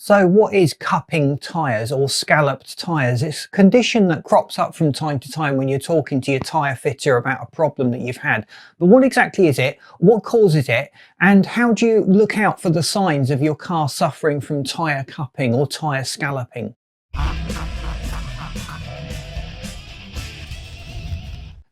So what is cupping tyres or scalloped tyres? It's a condition that crops up from time to time when you're talking to your tyre fitter about a problem that you've had. But what exactly is it? What causes it? And how do you look out for the signs of your car suffering from tyre cupping or tyre scalloping?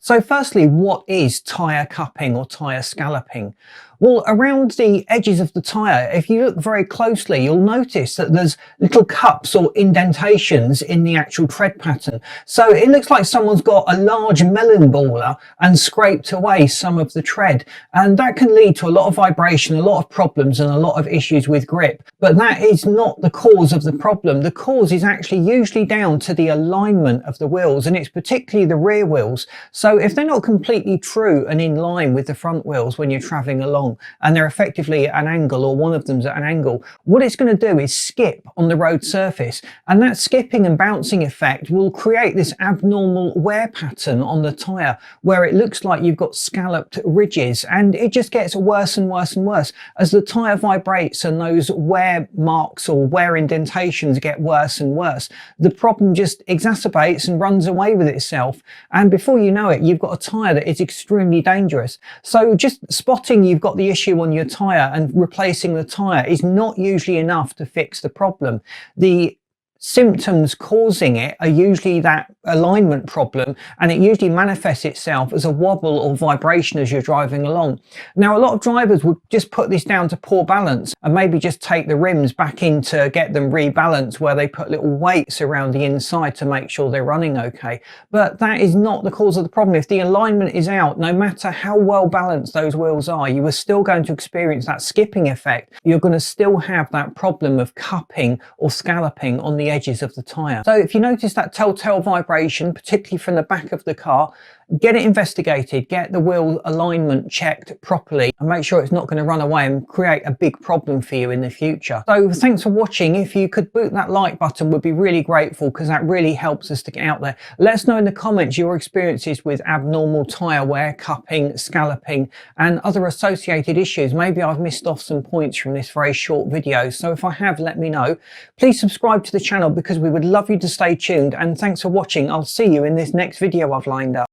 So firstly, what is tyre cupping or tyre scalloping? Well, around the edges of the tyre, if you look very closely, you'll notice that there's little cups or indentations in the actual tread pattern. So it looks like someone's got a large melon baller and scraped away some of the tread. And that can lead to a lot of vibration, a lot of problems and a lot of issues with grip. But that is not the cause of the problem. The cause is actually usually down to the alignment of the wheels, and it's particularly the rear wheels. So if they're not completely true and in line with the front wheels when you're traveling along, and they're effectively at an angle, or one of them's at an angle, what it's going to do is skip on the road surface, and that skipping and bouncing effect will create this abnormal wear pattern on the tyre where it looks like you've got scalloped ridges, and it just gets worse and worse and worse as the tyre vibrates and those wear marks or wear indentations get worse and worse. The problem just exacerbates and runs away with itself, and before you know it, you've got a tyre that is extremely dangerous. So just spotting you've got the issue on your tyre and replacing the tyre is not usually enough to fix the problem. The symptoms causing it are usually that alignment problem, and it usually manifests itself as a wobble or vibration as you're driving along. Now, a lot of drivers would just put this down to poor balance and maybe just take the rims back in to get them rebalanced, where they put little weights around the inside to make sure they're running okay. But that is not the cause of the problem. If the alignment is out, no matter how well balanced those wheels are, you are still going to experience that skipping effect. You're going to still have that problem of cupping or scalloping on the edges of the tyre. So if you notice that telltale vibration, particularly from the back of the car, get it investigated, get the wheel alignment checked properly, and make sure it's not going to run away and create a big problem for you in the future. So thanks for watching. If you could boot that like button, we'd be really grateful, because that really helps us to get out there. Let us know in the comments your experiences with abnormal tyre wear, cupping, scalloping and other associated issues. Maybe I've missed off some points from this very short video, so if I have, let me know. Please subscribe to the channel because we would love you to stay tuned, and thanks for watching. I'll see you in this next video I've lined up.